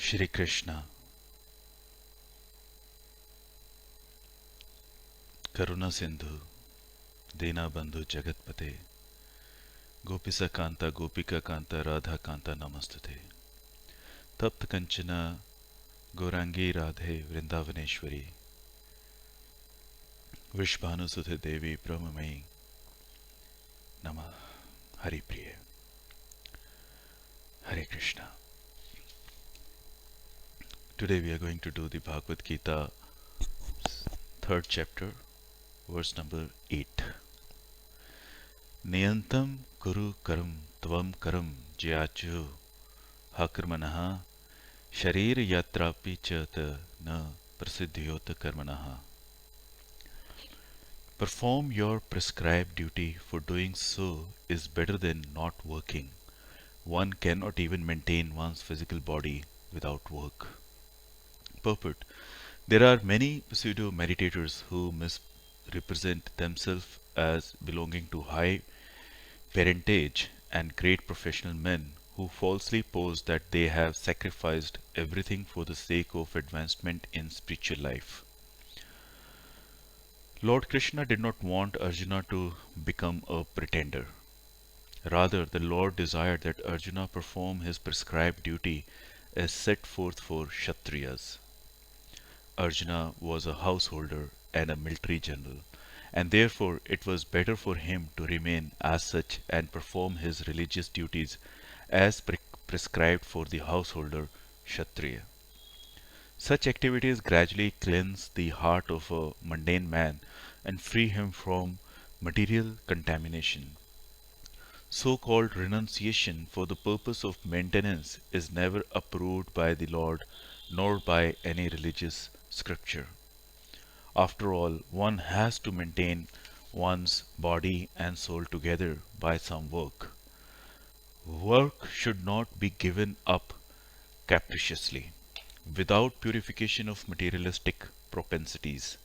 Shri Krishna, Karuna Sindhu, Dinabandhu Jagatpate, Gopisa Kanta, Gopika Kanta, Radha Kanta Namastute, Tapta Kanchana, Gorangi Radhe, Vrindavaneshwari, Vishbhanu Suthe Devi, Brahmamai, Nama, Hari Priya, Hare Krishna. Today we are going to do the Bhagavad Gita, third chapter, verse number 8. Niyantam Kuru Karam Tvam Karam Jyachu Hakarmanaha Sharir Yatrapi Chata Na Prasiddhyota Karmanaha. Perform your prescribed duty, for doing so is better than not working. One cannot even maintain one's physical body without work. Purport: there are many pseudo meditators who misrepresent themselves as belonging to high parentage and great professional men who falsely pose that they have sacrificed everything for the sake of advancement in spiritual life. Lord Krishna did not want Arjuna to become a pretender. Rather, the Lord desired that Arjuna perform his prescribed duty as set forth for Kshatriyas. Arjuna was a householder and a military general, and therefore it was better for him to remain as such and perform his religious duties as prescribed for the householder Kshatriya. Such activities gradually cleanse the heart of a mundane man and free him from material contamination. So-called renunciation for the purpose of maintenance is never approved by the Lord nor by any religious scripture. After all, one has to maintain one's body and soul together by some work. Work should not be given up capriciously, without purification of materialistic propensities.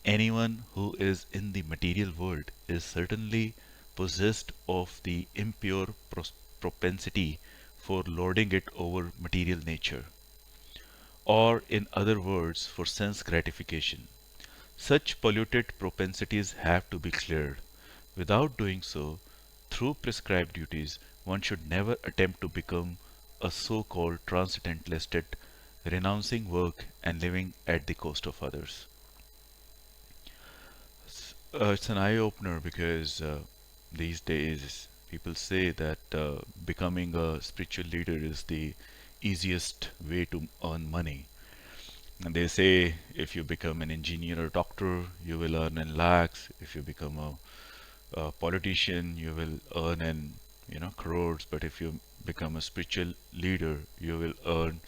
Anyone who is in the material world is certainly possessed of the impure propensity for lording it over material nature, or in other words, for sense gratification. Such polluted propensities have to be cleared. Without doing so, through prescribed duties, one should never attempt to become a so-called transcendentalist, renouncing work and living at the cost of others. It's an eye-opener because these days people say that becoming a spiritual leader is the easiest way to earn money. And they say if you become an engineer or doctor, you will earn in lakhs. If you become a politician, you will earn in crores. But if you become a spiritual leader, you will earn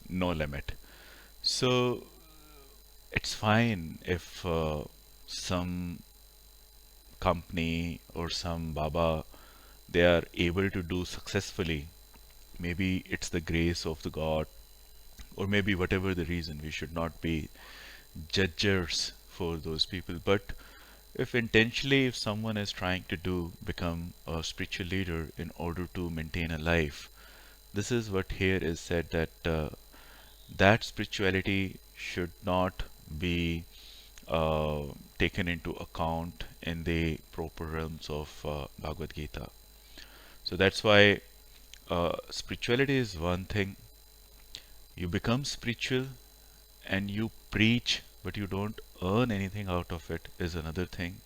no limit. So it's fine if some company or some Baba they are able to do successfully. Maybe it's the grace of the God, or maybe whatever the reason, we should not be judges for those people. But if intentionally, if someone is trying to become a spiritual leader in order to maintain a life, this is what here is said, that that spirituality should not be uh, taken into account in the proper realms of Bhagavad Gita. So that's why spirituality is one thing. You become spiritual and you preach, but you don't earn anything out of it is another thing.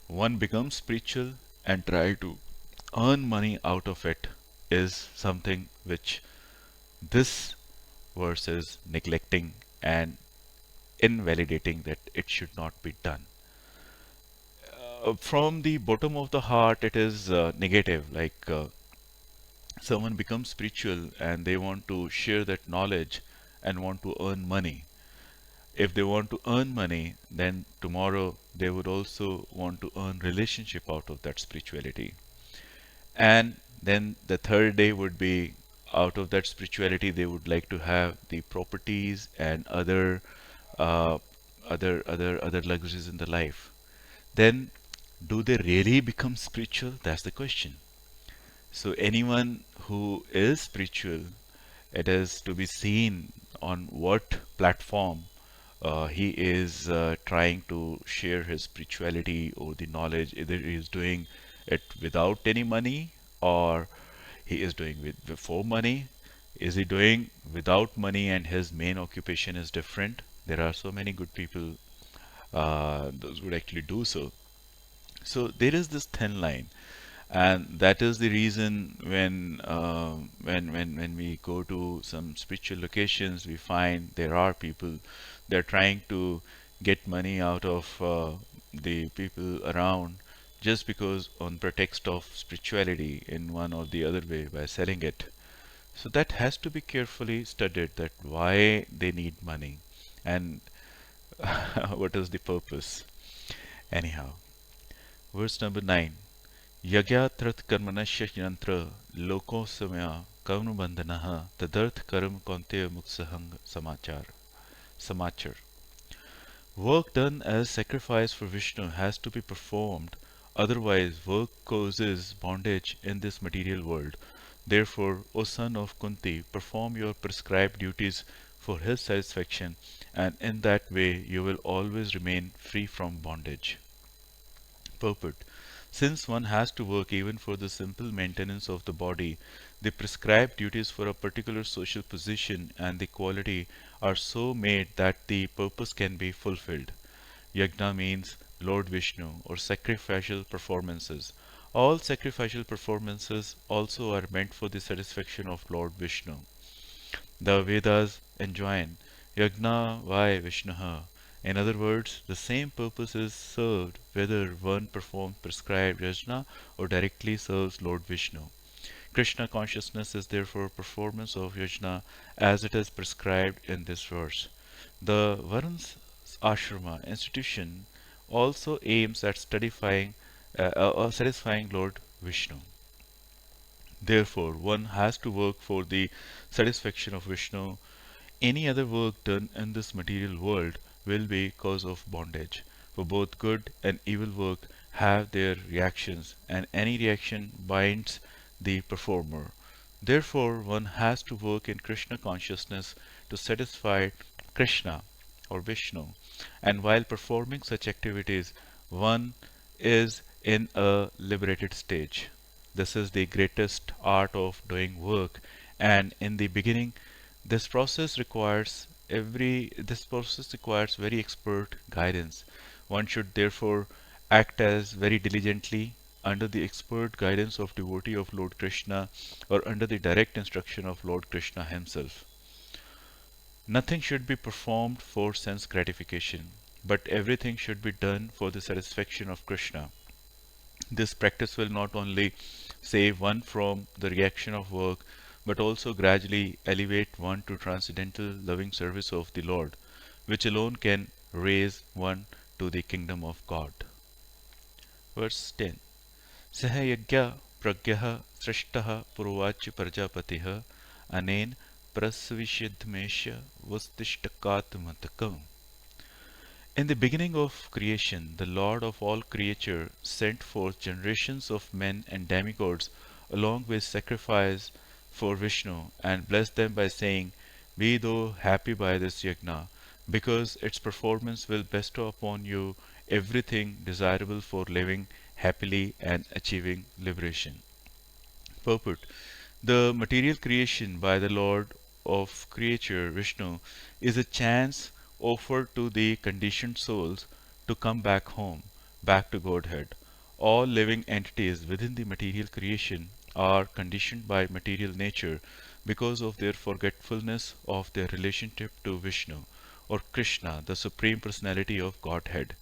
One becomes spiritual and try to earn money out of it is something which this verse is neglecting and invalidating, that it should not be done. From the bottom of the heart, it is negative. Like someone becomes spiritual and they want to share that knowledge and want to earn money. If they want to earn money, then tomorrow they would also want to earn relationship out of that spirituality. And then the third day would be, out of that spirituality they would like to have the properties and uh, other luxuries in the life. Then do they really become spiritual? That's the question. So anyone who is spiritual It is to be seen on what platform he is trying to share his spirituality or the knowledge. Either he is doing it without any money, or he is doing with for money. Is he doing without money and his main occupation is different? There are so many good people those would actually do so. So there is this thin line, and that is the reason when we go to some spiritual locations, we find there are people they're trying to get money out of the people around just because on pretext of spirituality in one or the other way by selling it. So that has to be carefully studied that why they need money and what is the purpose. Anyhow, verse number 9. यज्ञात्रत कर्मणस्य यंत्र लोको समय कवनु बंधनः तदर्थ कर्म कौन्तेय मुक्सहंग समाचार. Work done as sacrifice for Vishnu has to be performed, otherwise work causes bondage in this material world. Therefore, O son of Kunti, perform your prescribed duties for his satisfaction, and in that way you will always remain free from bondage. Purport. Since one has to work even for the simple maintenance of the body, the prescribed duties for a particular social position and the quality are so made that the purpose can be fulfilled. Yajna means Lord Vishnu or sacrificial performances. All sacrificial performances also are meant for the satisfaction of Lord Vishnu. The Vedas enjoin Yajna vai Vishnaha. In other words, the same purpose is served whether one performs prescribed yajna or directly serves Lord Vishnu. Krishna consciousness is therefore performance of yajna as it is prescribed in this verse. The Varun's ashrama institution also aims at satisfying Lord Vishnu. Therefore, one has to work for the satisfaction of Vishnu. Any other work done in this material world will be cause of bondage. For both good and evil work have their reactions, and any reaction binds the performer. Therefore, one has to work in Krishna consciousness to satisfy Krishna or Vishnu, and while performing such activities, one is in a liberated stage. This is the greatest art of doing work, and in the beginning, this process requires very expert guidance. One should therefore act as very diligently under the expert guidance of devotee of Lord Krishna or under the direct instruction of Lord Krishna himself. Nothing should be performed for sense gratification, but everything should be done for the satisfaction of Krishna. This practice will not only save one from the reaction of work, but also gradually elevate one to transcendental loving service of the Lord, which alone can raise one to the kingdom of God. Verse 10. सह यज्ञ प्रज्ञः सृष्टः पुरोवाच प्रजापतिः अनेन प्रसविष्यद्मेष्य वस्तिष्ठकात्मतकम्. In the beginning of creation, the Lord of all creature sent forth generations of men and demigods along with sacrifice for Vishnu and blessed them by saying, Be thou happy by this yajna, because its performance will bestow upon you everything desirable for living happily and achieving liberation. Purport. The material creation by the Lord of creature Vishnu is a chance offered to the conditioned souls to come back home, back to Godhead. All living entities within the material creation are conditioned by material nature because of their forgetfulness of their relationship to Vishnu or Krishna, the Supreme Personality of Godhead.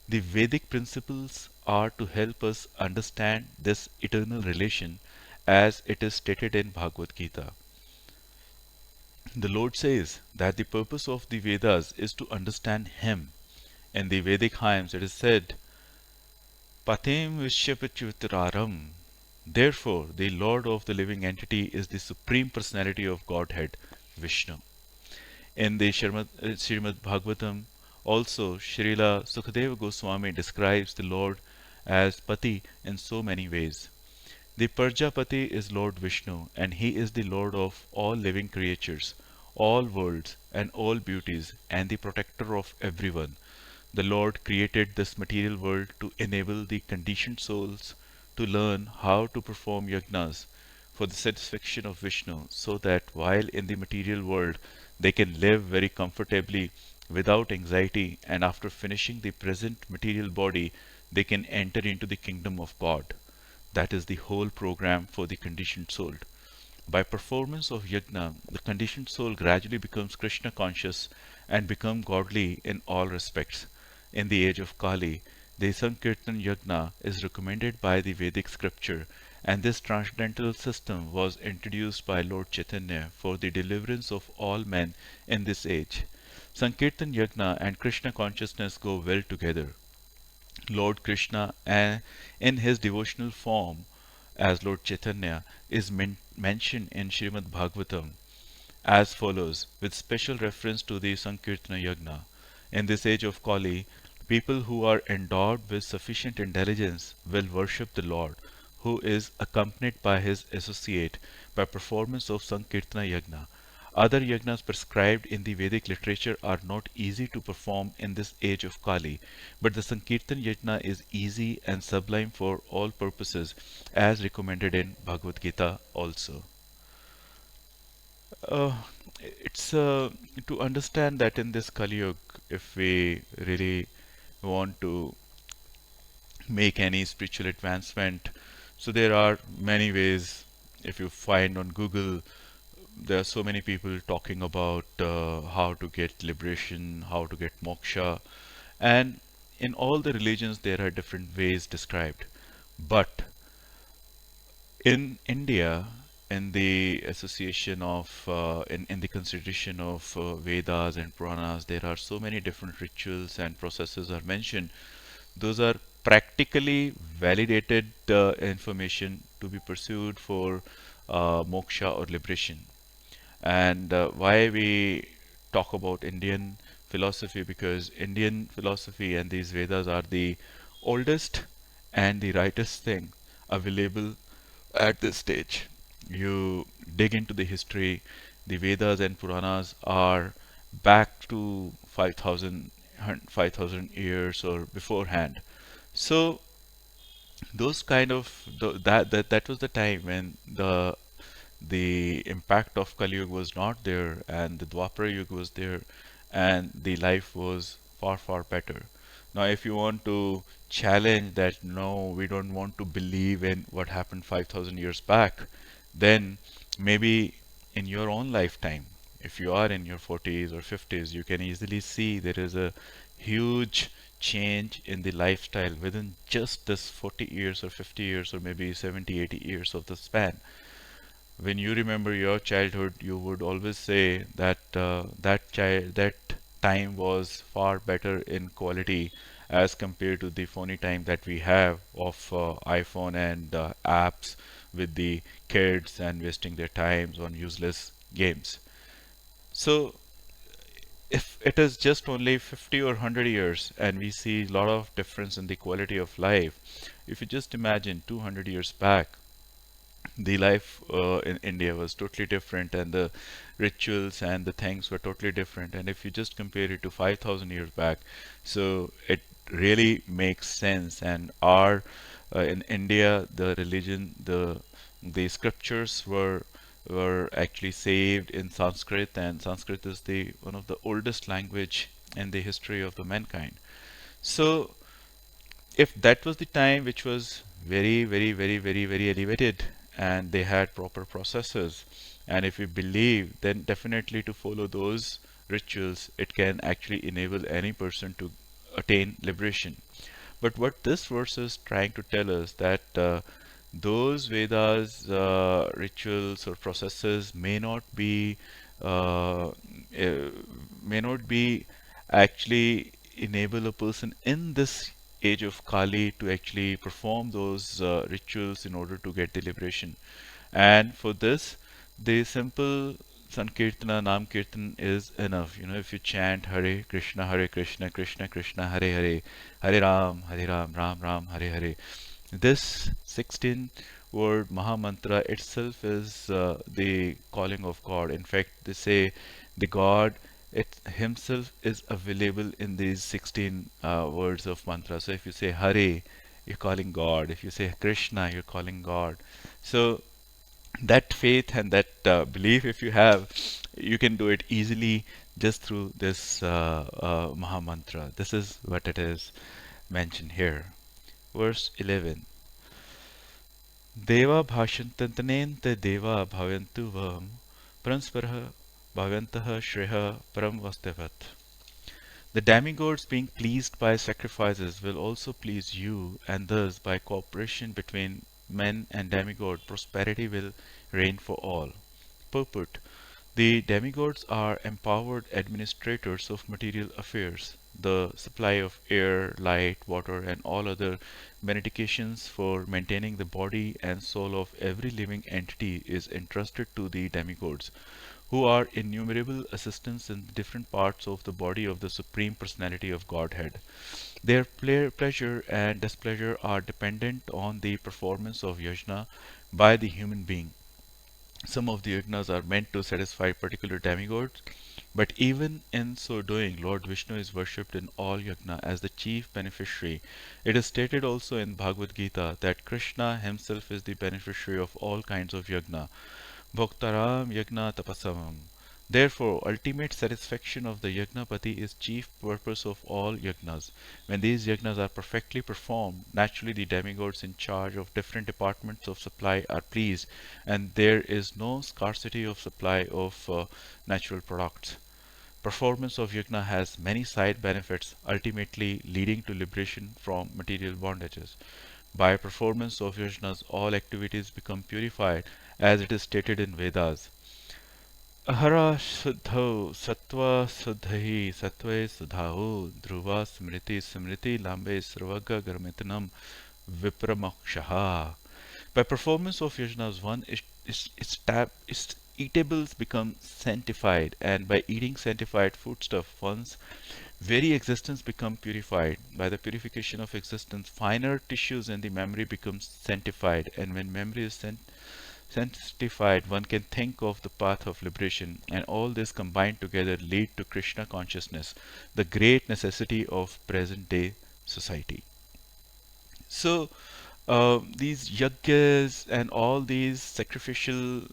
The Vedic principles are to help us understand this eternal relation as it is stated in Bhagavad Gita. The Lord says that the purpose of the Vedas is to understand Him. In the Vedic hymns it is said, Patim Vishyapachutraram. Therefore, the Lord of the living entity is the Supreme Personality of Godhead, Vishnu. In the Srimad Bhagavatam, also Srila Sukadeva Goswami describes the Lord as Pati in so many ways. The Prajapati is Lord Vishnu, and he is the Lord of all living creatures, all worlds, and all beauties, and the protector of everyone. The Lord created this material world to enable the conditioned souls to learn how to perform yajnas for the satisfaction of Vishnu, so that while in the material world they can live very comfortably without anxiety, and after finishing the present material body, they can enter into the kingdom of God. That is the whole program for the conditioned soul. By performance of yajna, the conditioned soul gradually becomes Krishna conscious and become godly in all respects. In the age of Kali, the Sankirtan yajna is recommended by the Vedic scripture, and this transcendental system was introduced by Lord Chaitanya for the deliverance of all men in this age. Sankirtan yajna and Krishna consciousness go well together. Lord Krishna, in his devotional form as Lord Chaitanya, is mentioned in Srimad Bhagavatam as follows, with special reference to the Sankirtana Yagna. In this age of Kali, people who are endowed with sufficient intelligence will worship the Lord, who is accompanied by his associate by performance of Sankirtana Yagna. Other yagnas prescribed in the Vedic literature are not easy to perform in this age of Kali, but the Sankirtan yajna is easy and sublime for all purposes, as recommended in Bhagavad Gita also. Uh, it's to understand that in this Kali Yuga, if we really want to make any spiritual advancement, so there are many ways. If you find on Google, there are so many people talking about how to get liberation, how to get moksha, and in all the religions there are different ways described. But in India, in the association of in the consideration of Vedas and Puranas, there are so many different rituals and processes are mentioned. Those are practically validated information to be pursued for moksha or liberation. And why we talk about Indian philosophy, because Indian philosophy and these Vedas are the oldest and the rightest thing available at this stage. You dig into the history, the Vedas and Puranas are back to 5,000 years or beforehand. So those kind of that was the time when the impact of Kali Yuga was not there, and the Dwapara Yuga was there, and the life was far, far better. Now, if you want to challenge that, no, we don't want to believe in what happened 5,000 years back, then maybe in your own lifetime, if you are in your 40s or 50s, you can easily see there is a huge change in the lifestyle within just this 40 years or 50 years or maybe 70, 80 years of the span. When you remember your childhood, you would always say that that time was far better in quality as compared to the phony time that we have of iPhone and apps with the kids and wasting their times on useless games. So if it is just only 50 or 100 years and we see a lot of difference in the quality of life, if you just imagine 200 years back, the life in India was totally different, and the rituals and the things were totally different. And if you just compare it to 5,000 years back, so it really makes sense. And our in India, the religion, the scriptures were actually saved in Sanskrit, and Sanskrit is the one of the oldest language in the history of the mankind. So if that was the time which was very, very, very, very, very elevated, and they had proper processes, and if we believe, then definitely to follow those rituals, it can actually enable any person to attain liberation. But what this verse is trying to tell us that those Vedas rituals or processes uh, may not be actually enable a person in this age of Kali to actually perform those rituals in order to get the liberation. And for this, the simple Sankirtana, Nam Kirtan is enough. You know, if you chant Hare Krishna, Krishna Krishna, Hare Hare, Hare Ram, Ram Ram, Hare Hare. This 16 word Mahamantra itself is the calling of God. In fact, they say the God it himself is available in these 16 words of mantra. So if you say Hare, you're calling God. If you say Krishna, you're calling God. So that faith and that belief, if you have, you can do it easily just through this Mahamantra. This is what it is mentioned here. Verse 11. Deva bhashantantanente deva bhavantu vam paraspara bhavantaha shreha param vastavat. The demigods, being pleased by sacrifices, will also please you, and thus, by cooperation between men and demigod, prosperity will reign for all. Purport: the demigods are empowered administrators of material affairs. The supply of air, light, water, and all other benedications for maintaining the body and soul of every living entity is entrusted to the demigods, who are innumerable assistants in different parts of the body of the Supreme Personality of Godhead. Their pleasure and displeasure are dependent on the performance of yajna by the human being. Some of the yajnas are meant to satisfy particular demigods, but even in so doing, Lord Vishnu is worshipped in all yajna as the chief beneficiary. It is stated also in Bhagavad Gita that Krishna himself is the beneficiary of all kinds of yajna. Bhoktaram yajna tapasamam. Therefore, ultimate satisfaction of the Yagnapati is chief purpose of all yajnas. When these yajnas are perfectly performed, naturally the demigods in charge of different departments of supply are pleased, and there is no scarcity of supply of natural products. Performance of yajna has many side benefits, ultimately leading to liberation from material bondages. By performance of yajnas, all activities become purified, as it is stated in Vedas. Ahara Shuddho Sattva Suddhi Sattve Sudhaho Dhruva Smriti Smriti Lambe Sravaga Garmitanam Vipramokshaha. By performance of yajnas, one is eatables become sanctified, and by eating sanctified foodstuff, one's very existence become purified. By the purification of existence, finer tissues in the memory become sanctified, and when memory is sanctified, one can think of the path of liberation, and all this combined together lead to Krishna consciousness, the great necessity of present day society. So, these yajnas and all these sacrificial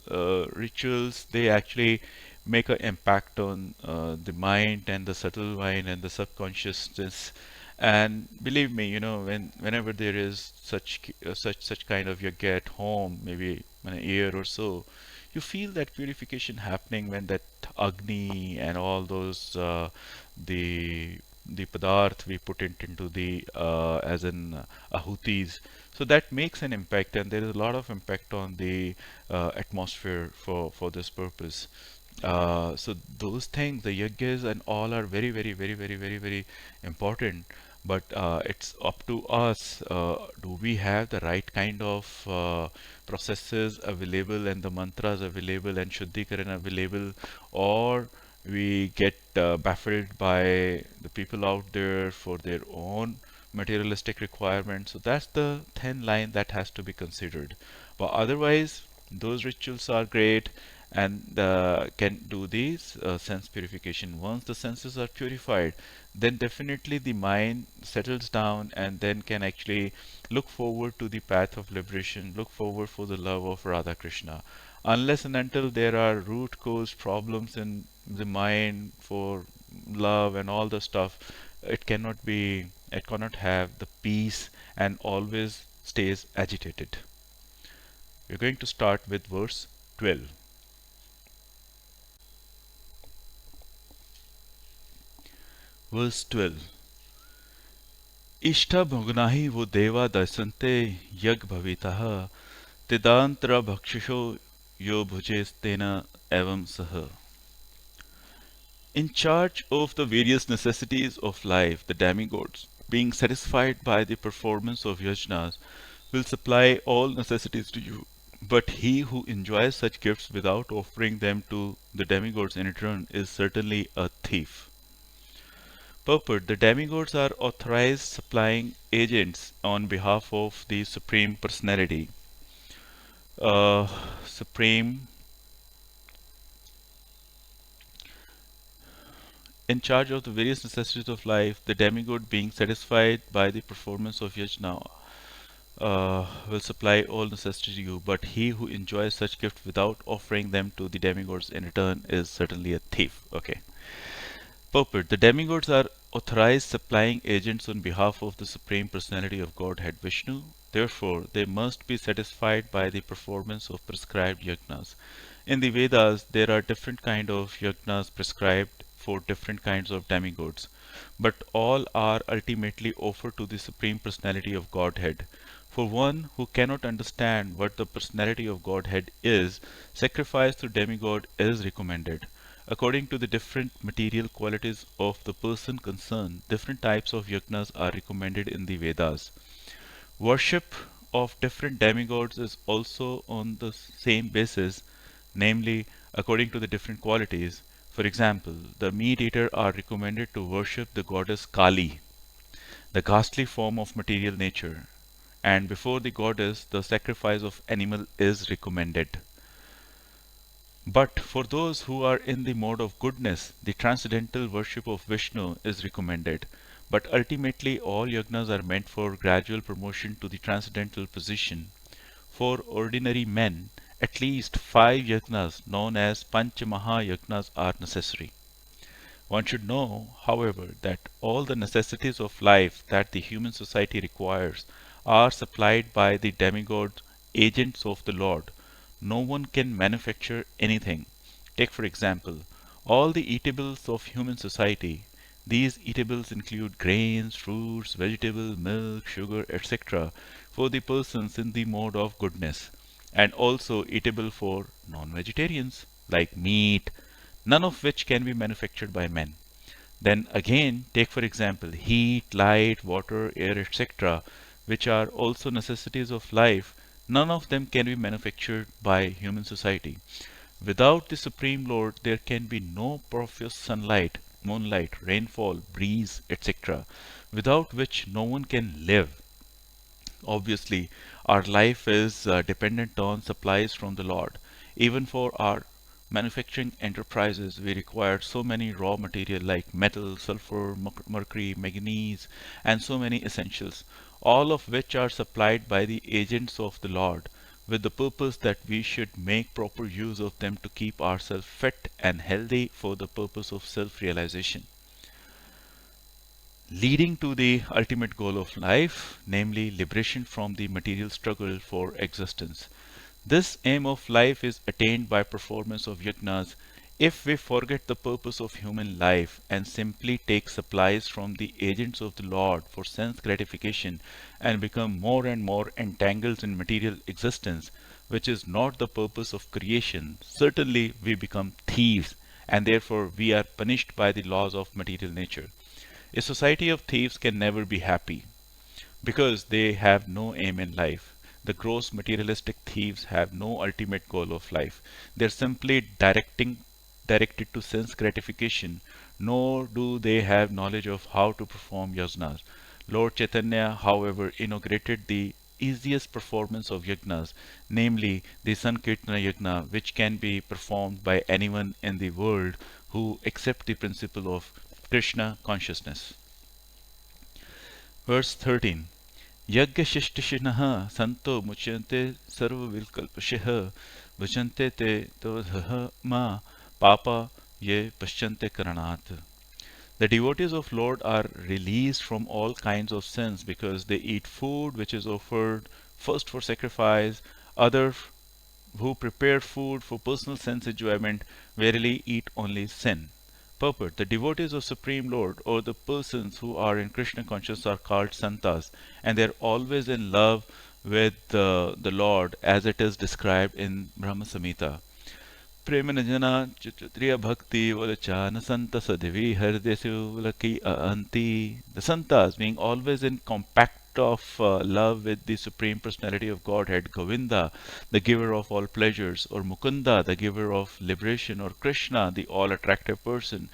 rituals, they actually make an impact on the mind and the subtle mind and the subconsciousness. And believe me, whenever there is such kind of yajna at home, maybe in a year or so, you feel that purification happening when that agni and all those the the padarth we put it into the as in ahutis, so that makes an impact, and there is a lot of impact on the atmosphere for this purpose. So those things, the yajnas and all, are very, very, very, very, very, very important. But it's up to us. Do we have the right kind of processes available and the mantras available and Shuddhikaran available, or we get baffled by the people out there for their own materialistic requirements? So that's the thin line that has to be considered. But otherwise, those rituals are great and can do these sense purification. Once the senses are purified, then definitely the mind settles down and then can actually look forward to the path of liberation, look forward for the love of Radha Krishna. Unless and until there are root cause problems in the mind for love and all the stuff, it cannot have the peace and always stays agitated. We're going to start with verse 12. Verse 12. Ishta bhognahi wo deva dasante yag bhavitaha tidantra bhakshisho yo bhujestena evam saha. In charge of the various necessities of life, the demigods, being satisfied by the performance of yajnas, will supply all necessities to you. But he who enjoys such gifts without offering them to the demigods in return is certainly a thief. Purport: the demigods are authorized supplying agents on behalf of the Supreme Personality. Supreme, in charge of the various necessities of life, the demigod being satisfied by the performance of yajna will supply all necessities to you, but he who enjoys such gifts without offering them to the demigods in return is certainly a thief. Okay. Purport: the demigods are authorized supplying agents on behalf of the Supreme Personality of Godhead Vishnu. Therefore, they must be satisfied by the performance of prescribed yajnas. In the Vedas, there are different kind of yajnas prescribed for different kinds of demigods, but all are ultimately offered to the Supreme Personality of Godhead. For one who cannot understand what the personality of Godhead is, sacrifice to demigod is recommended. According to the different material qualities of the person concerned, different types of yajnas are recommended in the Vedas. Worship of different demigods is also on the same basis, namely according to the different qualities. For example, the meat eater are recommended to worship the goddess Kali, the ghastly form of material nature, and before the goddess the sacrifice of animal is recommended. But for those who are in the mode of goodness, the transcendental worship of Vishnu is recommended. But ultimately, all yagnas are meant for gradual promotion to the transcendental position. For ordinary men, at least 5 yagnas, known as Panch Maha yagnas, are necessary. One should know, however, that all the necessities of life that the human society requires are supplied by the demigods, agents of the Lord. No one can manufacture anything. Take, for example, all the eatables of human society. These eatables include grains, fruits, vegetables, milk, sugar, etc., for the persons in the mode of goodness, and also eatable for non vegetarians, like meat, none of which can be manufactured by men. Then again, take for example heat, light, water, air, etc., which are also necessities of life. None of them can be manufactured by human society. Without the Supreme Lord, there can be no profuse sunlight, moonlight, rainfall, breeze, etc., without which no one can live. Obviously, our life is dependent on supplies from the Lord. Even for our manufacturing enterprises, we require so many raw material like metal, sulfur, mercury, manganese, and so many essentials, all of which are supplied by the agents of the Lord, with the purpose that we should make proper use of them to keep ourselves fit and healthy for the purpose of self-realization, leading to the ultimate goal of life, namely liberation from the material struggle for existence. This aim of life is attained by performance of yajnas. If we forget the purpose of human life and simply take supplies from the agents of the Lord for sense gratification and become more and more entangled in material existence, which is not the purpose of creation, certainly we become thieves and therefore we are punished by the laws of material nature. A society of thieves can never be happy because they have no aim in life. The gross materialistic thieves have no ultimate goal of life. They're simply directed to sense gratification, nor do they have knowledge of how to perform yajnas. Lord Chaitanya, however, inaugurated the easiest performance of yajnas, namely the Sankirtana yajna, which can be performed by anyone in the world who accept the principle of Krishna consciousness. Verse 13. Yajnashishtishinah santo muchyante sarvavilkalpashih bhajante te tavadhaha ma papa ye paschante karanat. The devotees of Lord are released from all kinds of sins because they eat food which is offered first for sacrifice. Others who prepare food for personal sense enjoyment verily eat only sin. Purport: the devotees of Supreme Lord or the persons who are in Krishna consciousness are called santas, and they are always in love with the Lord as it is described in Brahma Samhita. Premanajana Chatriya Bhakti Valachana Santa Sadivi Hardesu Laki Anti. The Santas being always in compact of love with the Supreme Personality of Godhead, Govinda, the giver of all pleasures, or Mukunda, the giver of liberation, or Krishna, the all attractive person,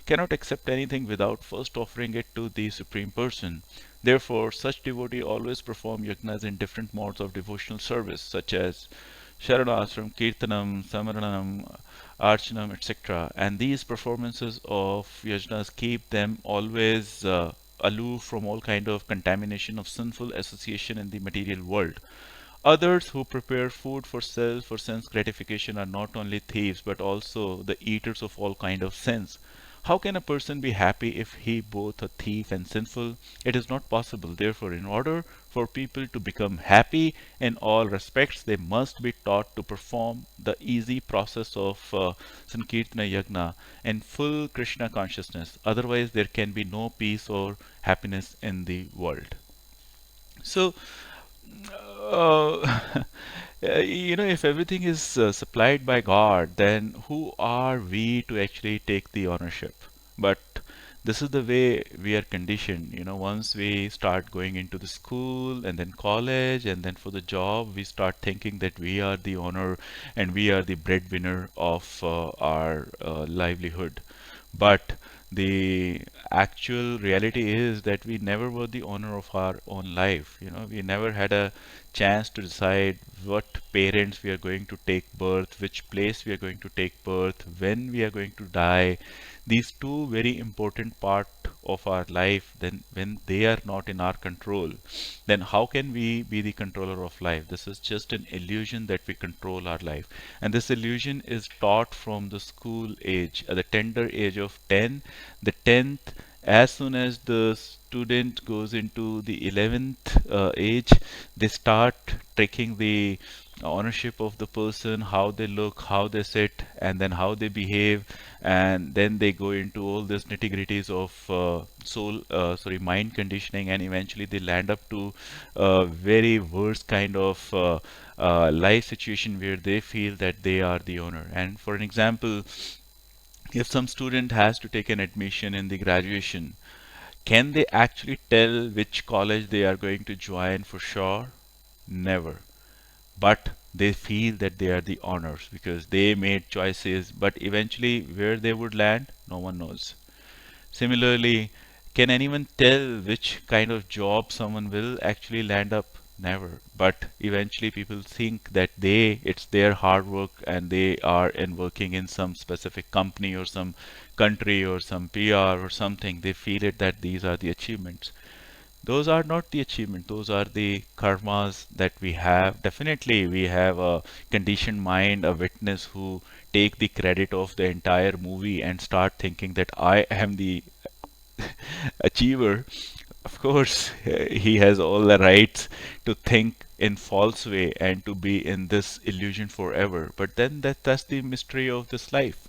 cannot accept anything without first offering it to the Supreme Person. Therefore, such devotee always perform yajnas in different modes of devotional service, such as Sharanasram, Kirtanam, Samaranam, Archanam, etc. And these performances of yajnas keep them always aloof from all kind of contamination of sinful association in the material world. Others who prepare food for self or sense gratification are not only thieves but also the eaters of all kind of sins. How can a person be happy if he both a thief and sinful? It is not possible. Therefore, in order for people to become happy in all respects, they must be taught to perform the easy process of Sankirtana Yagna in full Krishna consciousness. Otherwise, there can be no peace or happiness in the world. So, uh, if everything is supplied by God, then who are we to actually take the ownership? But this is the way we are conditioned. Once we start going into the school and then college and then for the job, we start thinking that we are the owner and we are the breadwinner of our livelihood. But the actual reality is that we never were the owner of our own life. We never had a chance to decide what parents we are going to take birth, which place we are going to take birth, when we are going to die. These two very important part of our life, then when they are not in our control, then how can we be the controller of life? This is just an illusion that we control our life. And this illusion is taught from the school age, at the tender age of 10. The 10th, as soon as the student goes into the 11th age, they start taking the ownership of the person, how they look, how they sit, and then how they behave, and then they go into all these nitty gritties of mind conditioning, and eventually they land up to a very worst kind of life situation where they feel that they are the owner. And for an example, if some student has to take an admission in the graduation, can they actually tell which college they are going to join for sure? Never. But they feel that they are the owners because they made choices, but eventually where they would land, no one knows. Similarly, can anyone tell which kind of job someone will actually land up? Never. But eventually people think that it's their hard work and they are in working in some specific company or some country or some PR or something. They feel it that these are the achievements. Those are not the achievement, those are the karmas that we have. Definitely we have a conditioned mind, a witness who take the credit of the entire movie and start thinking that I am the achiever. Of course, he has all the rights to think in false way and to be in this illusion forever. But then that's the mystery of this life.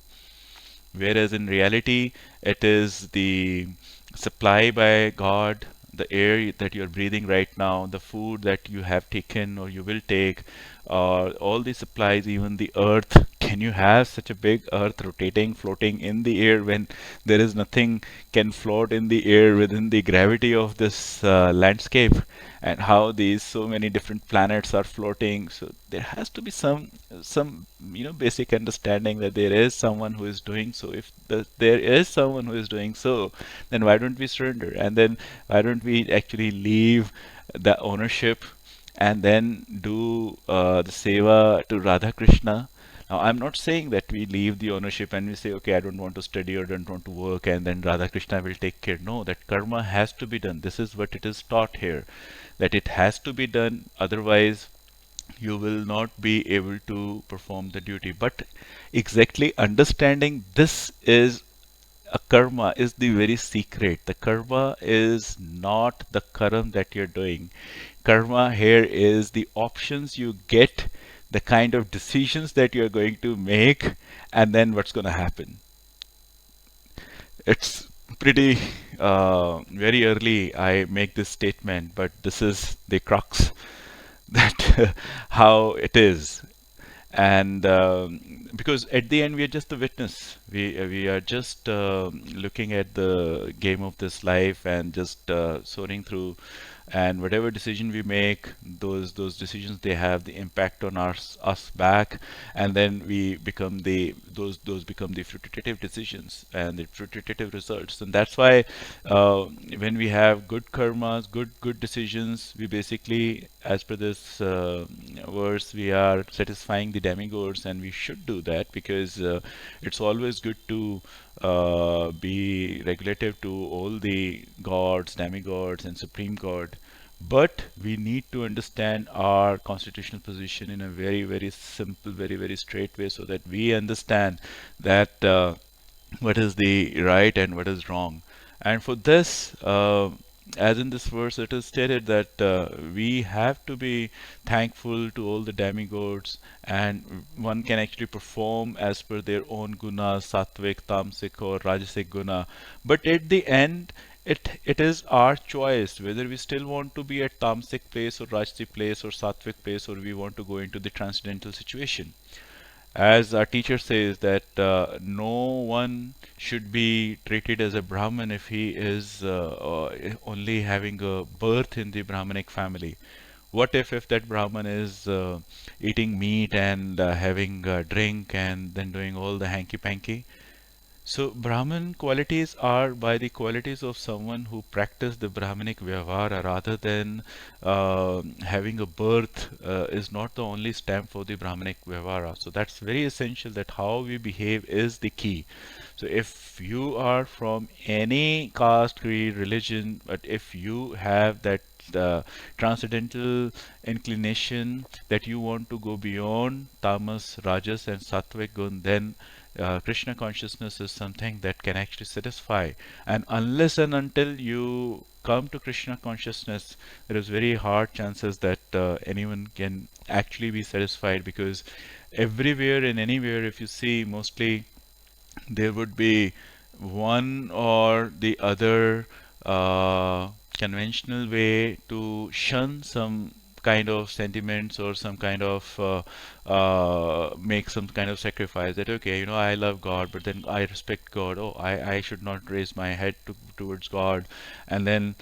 Whereas in reality, it is the supply by God, the air that you're breathing right now, the food that you have taken or you will take, all the supplies, even the earth. Can you have such a big earth rotating, floating in the air when there is nothing can float in the air within the gravity of this landscape? And how these so many different planets are floating. So there has to be some basic understanding that there is someone who is doing so. If there is someone who is doing so, then why don't we surrender? And then why don't we actually leave the ownership and then do the seva to Radha Krishna? Now, I'm not saying that we leave the ownership and we say, okay, I don't want to study or don't want to work, and then Radha Krishna will take care. No, that karma has to be done. This is what it is taught here, that it has to be done. Otherwise, you will not be able to perform the duty. But exactly understanding this is a karma is the very secret. The karma is not the karma that you're doing. Karma here is the options you get, the kind of decisions that you're going to make, and then what's going to happen. It's pretty very early I make this statement, but this is the crux that how it is. And because at the end we are just the witness. We are just looking at the game of this life and just soaring through, and whatever decision we make, those decisions, they have the impact on us back, and then we become the those become the fruitative decisions and the fruitative results. And that's why uh, when we have good karmas, good decisions, we basically, as per this verse, we are satisfying the demigods, and we should do that because it's always good to be regulative to all the gods, demigods, and supreme god. But we need to understand our constitutional position in a very, very simple, very, very straight way, so that we understand that what is the right and what is wrong. And for this, as in this verse, it is stated that we have to be thankful to all the demigods, and one can actually perform as per their own gunas, sattvic, tamasic, or rajasic guna. But at the end, it is our choice whether we still want to be at tamasic place or rajasic place or sattvic place, or we want to go into the transcendental situation. As our teacher says that no one should be treated as a Brahmin if he is only having a birth in the Brahmanic family. What if that Brahmin is eating meat and having a drink and then doing all the hanky panky? So Brahmin qualities are by the qualities of someone who practice the Brahminic Vyavahara, rather than having a birth is not the only stamp for the Brahminic Vyavahara. So that's very essential, that how we behave is the key. So if you are from any caste, creed, religion, but if you have that transcendental inclination that you want to go beyond tamas, rajas, and sattvic gun, then Krishna consciousness is something that can actually satisfy. And unless and until you come to Krishna consciousness, there is very hard chances that anyone can actually be satisfied, because everywhere and anywhere, if you see, mostly there would be one or the other conventional way to shun some kind of sentiments, or some kind of make some kind of sacrifice, that okay, I love God, but then I respect God. Oh, I should not raise my head towards God. And then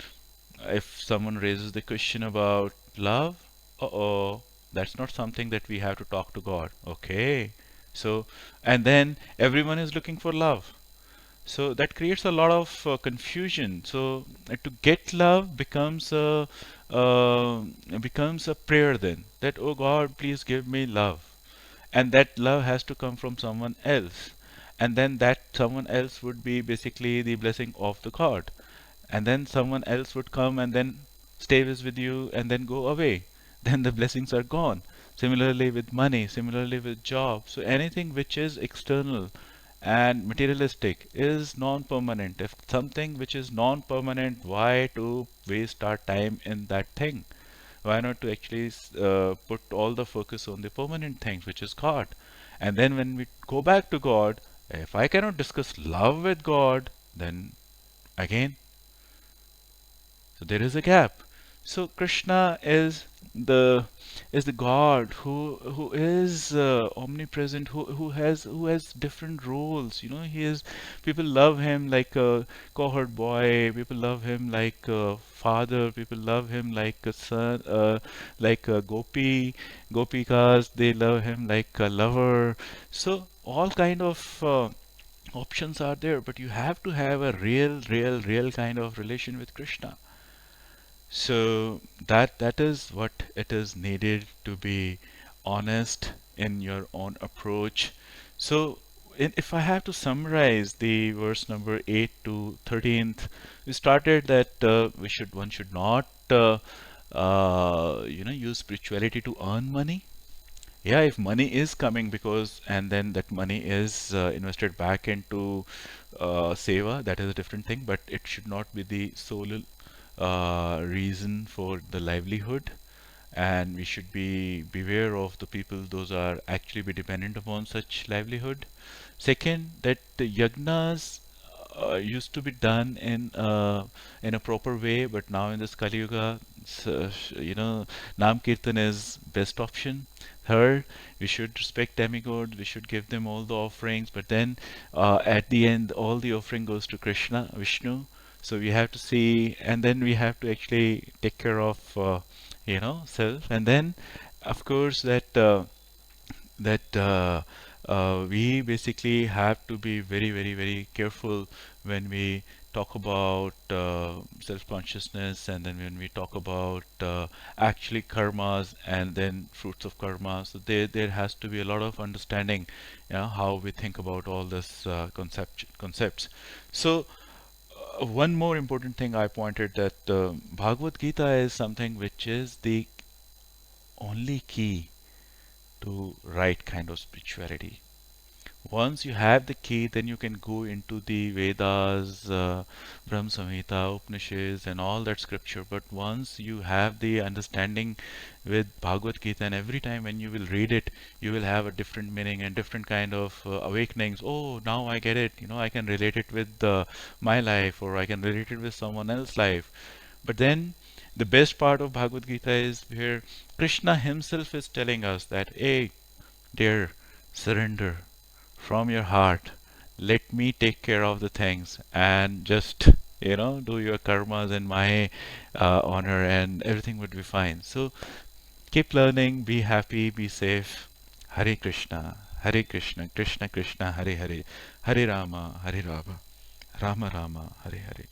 if someone raises the question about love, uh-oh, that's not something that we have to talk to God. Okay. So, and then everyone is looking for love. So that creates a lot of confusion. So to get love uh, becomes a prayer then, that oh God, please give me love, and that love has to come from someone else, and then that someone else would be basically the blessing of the God, and then someone else would come and then stay with you and then go away. Then the blessings are gone. Similarly with money, similarly with job. So anything which is external and materialistic is non-permanent. If something which is non-permanent, why to waste our time in that thing? Why not to actually put all the focus on the permanent things, which is God? And then when we go back to God, if I cannot discuss love with God, then again, so there is a gap. So Krishna the is the God who is omnipresent, who has different roles. He is, people love him like a cohort boy. People love him like a father. People love him like a son, like a gopikas. They love him like a lover. So all kind of options are there, but you have to have a real kind of relation with Krishna. So that is what it is needed, to be honest in your own approach. So if I have to summarize the verse number 8 to 13th, we started that one should not use spirituality to earn money. Yeah, if money is coming, because and then that money is invested back into seva, that is a different thing, but it should not be the sole reason for the livelihood. And we should be beware of the people those are actually be dependent upon such livelihood. Second, that the yagnas used to be done in a proper way, but now in this Kali Yuga, Nam Kirtan is best option. Third, we should respect demigods, we should give them all the offerings, but then at the end, all the offering goes to Krishna, Vishnu. So we have to see, and then we have to actually take care of, self. And then, of course, that we basically have to be very, very, very careful when we talk about self-consciousness, and then when we talk about actually karmas and then fruits of karma. So there has to be a lot of understanding, how we think about all this concepts. So one more important thing I pointed that Bhagavad Gita is something which is the only key to right kind of spirituality. Once you have the key, then you can go into the Vedas, Brahma Samhita, Upanishads, and all that scripture. But once you have the understanding with Bhagavad Gita, and every time when you will read it, you will have a different meaning and different kind of awakenings. Oh, now I get it. I can relate it with my life, or I can relate it with someone else's life. But then the best part of Bhagavad Gita is where Krishna himself is telling us that, hey, dear, surrender from your heart. Let me take care of the things and just, do your karmas in my honor, and everything would be fine. So keep learning, be happy, be safe. Hare Krishna, Krishna Krishna, Hare Hare, Hare Rama, Hare Rama, Rama Rama, Hare Hare.